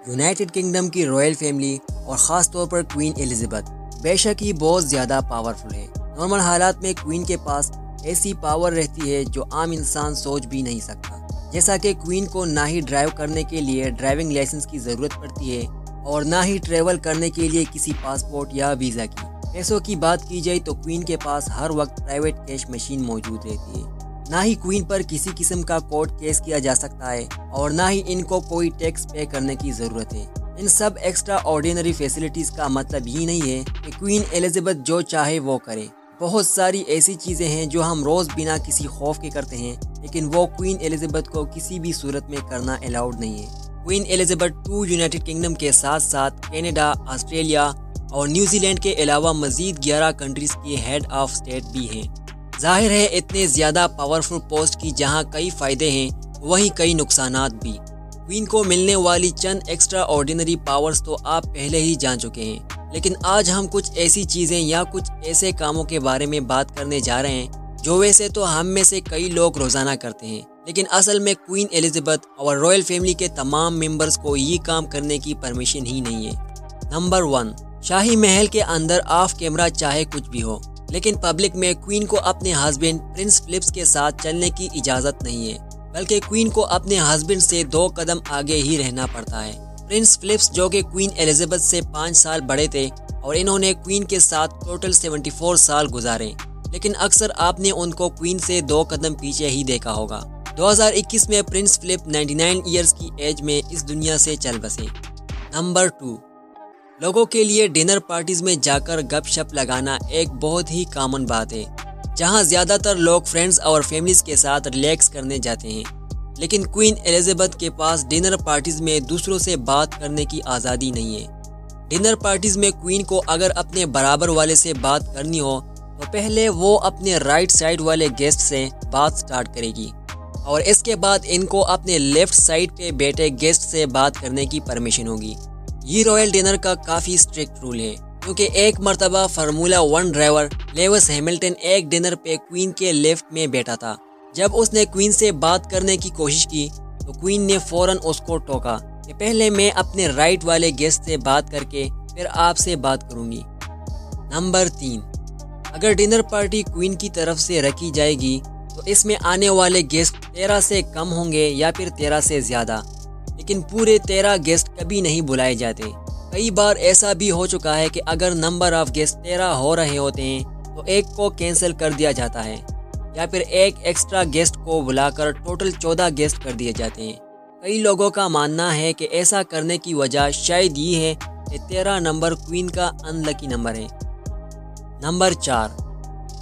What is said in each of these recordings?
United kingdom की royal family और ख़ास तौर पर क्वीन एलिज़ाबेथ बेशक ही बहुत ज़्यादा पावरफुल है। नॉर्मल हालात में क्वीन के पास ऐसी पावर रहती है जो आम इंसान सोच भी नहीं सकता। जैसा कि क्वीन को ना ही ड्राइव करने के लिए ड्राइविंग लाइसेंस की ज़रूरत पड़ती है और ना ही ट्रैवल करने के लिए किसी पासपोर्ट या वीज़ा की। पैसों की बात की जाए तो क्वीन के पास हर वक्त प्राइवेट कैश मशीन मौजूद रहती है। ना ही क्वीन पर किसी किस्म का कोर्ट केस किया जा सकता है और ना ही इनको कोई टैक्स पे करने की ज़रूरत है। इन सब एक्स्ट्रा ऑर्डिनरी फैसिलिटीज़ का मतलब ये नहीं है कि क्वीन एलिज़ाबेथ जो चाहे वो करे। बहुत सारी ऐसी चीज़ें हैं जो हम रोज़ बिना किसी खौफ के करते हैं, लेकिन वो क्वीन एलिज़ाबेथ को किसी भी सूरत में करना अलाउड नहीं है। क्वीन एलिज़ाबेथ 2 यूनाइटेड किंगडम के साथ साथ कनाडा, ऑस्ट्रेलिया और न्यूजीलैंड के अलावा मज़ीद 11 कंट्रीज़ की हेड ऑफ स्टेट भी हैं। जाहिर है इतने ज़्यादा पावरफुल पोस्ट की जहां कई फ़ायदे हैं वहीं कई नुकसानात भी। क्वीन को मिलने वाली चंद एक्स्ट्रा ऑर्डिनरी पावर्स तो आप पहले ही जान चुके हैं, लेकिन आज हम कुछ ऐसी चीज़ें या कुछ ऐसे कामों के बारे में बात करने जा रहे हैं जो वैसे तो हम में से कई लोग रोज़ाना करते हैं, लेकिन असल में क्वीन एलिज़ाबेथ और रॉयल फैमिली के तमाम मेंबर्स को ये काम करने की परमिशन ही नहीं है। नंबर 1, शाही महल के अंदर ऑफ कैमरा चाहे कुछ भी हो, लेकिन पब्लिक में क्वीन को अपने हस्बैंड प्रिंस फिलिप्स के साथ चलने की इजाज़त नहीं है, बल्कि क्वीन को अपने हस्बैंड से 2 कदम आगे ही रहना पड़ता है। प्रिंस फिलिप्स जो कि क्वीन एलिज़ाबेथ से 5 साल बड़े थे और इन्होंने क्वीन के साथ टोटल 74 साल गुजारे, लेकिन अक्सर आपने उनको क्वीन से 2 कदम पीछे ही देखा होगा। 2021 में प्रिंस फिलिप 99 ईयर्स की एज में इस दुनिया से चल बसे। नंबर 2, लोगों के लिए डिनर पार्टीज में जाकर गपशप लगाना एक बहुत ही कॉमन बात है, जहां ज़्यादातर लोग फ्रेंड्स और फैमिलीज के साथ रिलैक्स करने जाते हैं। लेकिन क्वीन एलिज़ाबेथ के पास डिनर पार्टीज में दूसरों से बात करने की आज़ादी नहीं है। डिनर पार्टीज में क्वीन को अगर अपने बराबर वाले से बात करनी हो तो पहले वो अपने राइट साइड वाले गेस्ट से बात स्टार्ट करेगी और इसके बाद इनको अपने लेफ्ट साइड पे बैठे गेस्ट से बात करने की परमिशन होगी। ये रॉयल डिनर का काफ़ी स्ट्रिक्ट रूल है, क्योंकि एक मर्तबा फार्मूला 1 ड्राइवर लेविस हैमिल्टन एक डिनर पे क्वीन के लेफ्ट में बैठा था। जब उसने क्वीन से बात करने की कोशिश की तो क्वीन ने फौरन उसको टोका कि पहले मैं अपने राइट वाले गेस्ट से बात करके फिर आपसे बात करूंगी। नंबर 3, अगर डिनर पार्टी क्वीन की तरफ से रखी जाएगी तो इसमें आने वाले गेस्ट 13 से कम होंगे या फिर 13 से ज़्यादा, लेकिन पूरे 13 गेस्ट कभी नहीं बुलाए जाते। कई बार ऐसा भी हो चुका है कि अगर नंबर ऑफ गेस्ट 13 हो रहे होते हैं तो एक को कैंसिल कर दिया जाता है या फिर एक एक्स्ट्रा गेस्ट को बुलाकर टोटल 14 गेस्ट कर दिए जाते हैं। कई लोगों का मानना है कि ऐसा करने की वजह शायद ये है कि 13 नंबर क्वीन का अनलकी नंबर है। नंबर 4,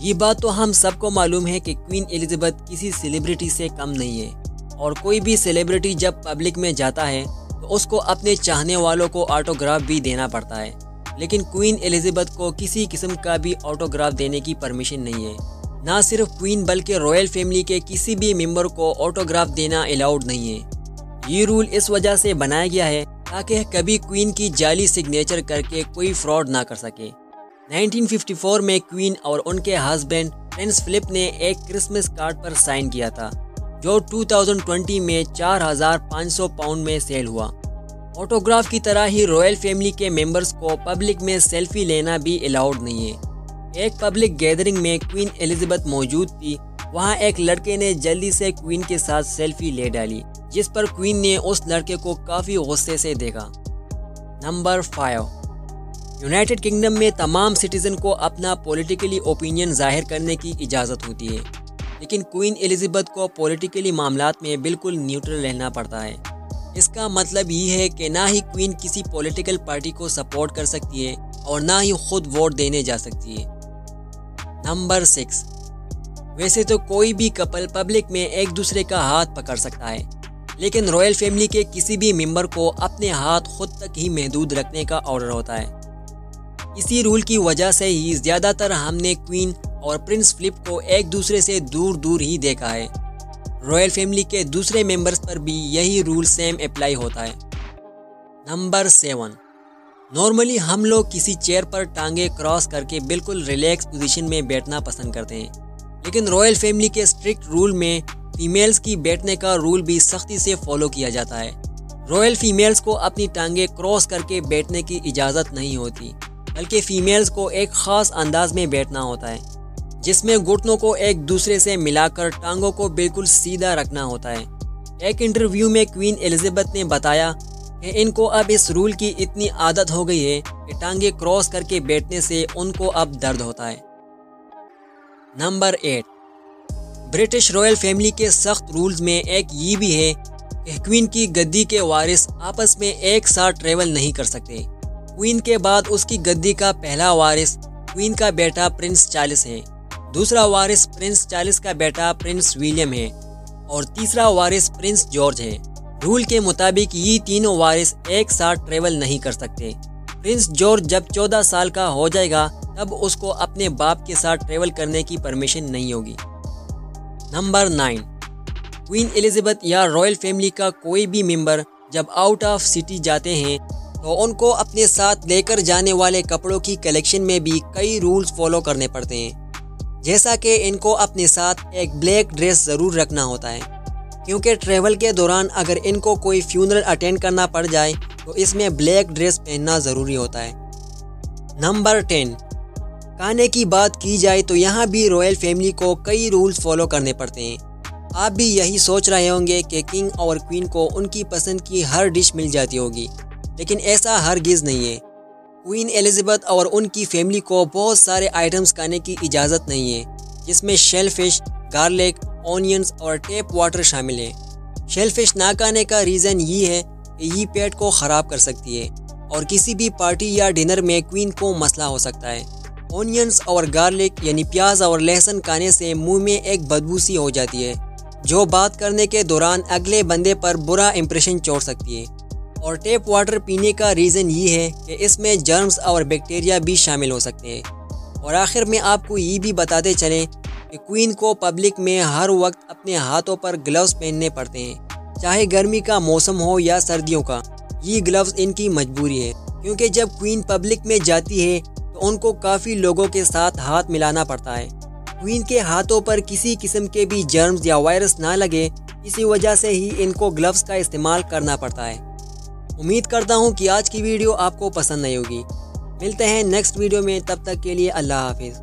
ये बात तो हम सबको मालूम है कि क्वीन एलिज़ाबेथ किसी सेलिब्रिटी से कम नहीं है और कोई भी सेलिब्रिटी जब पब्लिक में जाता है तो उसको अपने चाहने वालों को ऑटोग्राफ भी देना पड़ता है, लेकिन क्वीन एलिज़ाबेथ को किसी किस्म का भी ऑटोग्राफ देने की परमिशन नहीं है। ना सिर्फ क्वीन बल्कि रॉयल फैमिली के किसी भी मेंबर को ऑटोग्राफ देना अलाउड नहीं है। ये रूल इस वजह से बनाया गया है ताकि कभी क्वीन की जाली सिग्नेचर करके कोई फ्रॉड ना कर सके। 1954 में क्वीन और उनके हस्बैंड प्रिंस फिलिप ने एक क्रिसमस कार्ड पर साइन किया था जो 2020 में 4500 पाउंड में सेल हुआ। ऑटोग्राफ की तरह ही रॉयल फैमिली के मेंबर्स को पब्लिक में सेल्फी लेना भी अलाउड नहीं है। एक पब्लिक गैदरिंग में क्वीन एलिज़ाबेथ मौजूद थी, वहां एक लड़के ने जल्दी से क्वीन के साथ सेल्फी ले डाली, जिस पर क्वीन ने उस लड़के को काफ़ी गुस्से से देखा। नंबर 5, यूनाइटेड किंगडम में तमाम सिटीजन को अपना पॉलिटिकली ओपिनियन जाहिर करने की इजाज़त होती है, लेकिन क्वीन एलिज़ाबेथ को पॉलिटिकली मामलात में बिल्कुल न्यूट्रल रहना पड़ता है। इसका मतलब ये है कि ना ही क्वीन किसी पॉलिटिकल पार्टी को सपोर्ट कर सकती है और ना ही खुद वोट देने जा सकती है। नंबर 6, वैसे तो कोई भी कपल पब्लिक में एक दूसरे का हाथ पकड़ सकता है, लेकिन रॉयल फैमिली के किसी भी मेंबर को अपने हाथ खुद तक ही महदूद रखने का ऑर्डर होता है। इसी रूल की वजह से ही ज़्यादातर हमने क्वीन और प्रिंस फिलिप को एक दूसरे से दूर दूर ही देखा है। रॉयल फैमिली के दूसरे मेंबर्स पर भी यही रूल सेम अप्लाई होता है। नंबर 7, नॉर्मली हम लोग किसी चेयर पर टांगे क्रॉस करके बिल्कुल रिलैक्स पोजीशन में बैठना पसंद करते हैं, लेकिन रॉयल फैमिली के स्ट्रिक्ट रूल में फीमेल्स की बैठने का रूल भी सख्ती से फॉलो किया जाता है। रॉयल फीमेल्स को अपनी टांगें क्रॉस करके बैठने की इजाज़त नहीं होती, बल्कि फीमेल्स को एक ख़ास अंदाज में बैठना होता है, जिसमें घुटनों को एक दूसरे से मिलाकर टांगों को बिल्कुल सीधा रखना होता है। एक इंटरव्यू में क्वीन एलिजाबेथ ने बताया कि इनको अब इस रूल की इतनी आदत हो गई है कि टांगें क्रॉस करके बैठने से उनको अब दर्द होता है। नंबर 8, ब्रिटिश रॉयल फैमिली के सख्त रूल्स में एक ये भी है कि क्वीन की गद्दी के वारिस आपस में एक साथ ट्रेवल नहीं कर सकते। क्वीन के बाद उसकी गद्दी का पहला वारिस क्वीन का बेटा प्रिंस चार्ल्स है, दूसरा वारिस प्रिंस चार्ल्स का बेटा प्रिंस विलियम है और तीसरा वारिस प्रिंस जॉर्ज है। रूल के मुताबिक ये तीनों वारिस एक साथ ट्रेवल नहीं कर सकते। प्रिंस जॉर्ज जब 14 साल का हो जाएगा तब उसको अपने बाप के साथ ट्रेवल करने की परमिशन नहीं होगी। नंबर 9, क्वीन एलिजाबेथ या रॉयल फैमिली का कोई भी मेंबर जब आउट ऑफ सिटी जाते हैं तो उनको अपने साथ लेकर जाने वाले कपड़ों की कलेक्शन में भी कई रूल्स फॉलो करने पड़ते हैं। जैसा कि इनको अपने साथ एक ब्लैक ड्रेस ज़रूर रखना होता है, क्योंकि ट्रैवल के दौरान अगर इनको कोई फ्यूनरल अटेंड करना पड़ जाए तो इसमें ब्लैक ड्रेस पहनना ज़रूरी होता है। नंबर 10, खाने की बात की जाए तो यहाँ भी रॉयल फैमिली को कई रूल्स फॉलो करने पड़ते हैं। आप भी यही सोच रहे होंगे कि किंग और क्वीन को उनकी पसंद की हर डिश मिल जाती होगी, लेकिन ऐसा हरगिज़ नहीं है। क्वीन एलिजाबेथ और उनकी फैमिली को बहुत सारे आइटम्स खाने की इजाज़त नहीं है, जिसमें शेलफिश, गार्लिक, ऑनियंस और टैप वाटर शामिल है। शेलफिश ना खाने का रीज़न ये है कि ये पेट को ख़राब कर सकती है और किसी भी पार्टी या डिनर में क्वीन को मसला हो सकता है। ऑनियंस और गार्लिक यानी प्याज और लहसुन खाने से मुंह में एक बदबू सी हो जाती है, जो बात करने के दौरान अगले बंदे पर बुरा इंप्रेशन छोड़ सकती है। और टैप वाटर पीने का रीज़न ये है कि इसमें जर्म्स और बैक्टीरिया भी शामिल हो सकते हैं। और आखिर में आपको ये भी बताते चलें कि क्वीन को पब्लिक में हर वक्त अपने हाथों पर ग्लव्स पहनने पड़ते हैं, चाहे गर्मी का मौसम हो या सर्दियों का। ये ग्लव्स इनकी मजबूरी है, क्योंकि जब क्वीन पब्लिक में जाती है तो उनको काफ़ी लोगों के साथ हाथ मिलाना पड़ता है। क्वीन के हाथों पर किसी किस्म के भी जर्म्स या वायरस ना लगे, इसी वजह से ही इनको ग्लव्स का इस्तेमाल करना पड़ता है। उम्मीद करता हूँ कि आज की वीडियो आपको पसंद आई होगी। मिलते हैं नेक्स्ट वीडियो में, तब तक के लिए अल्लाह हाफिज़।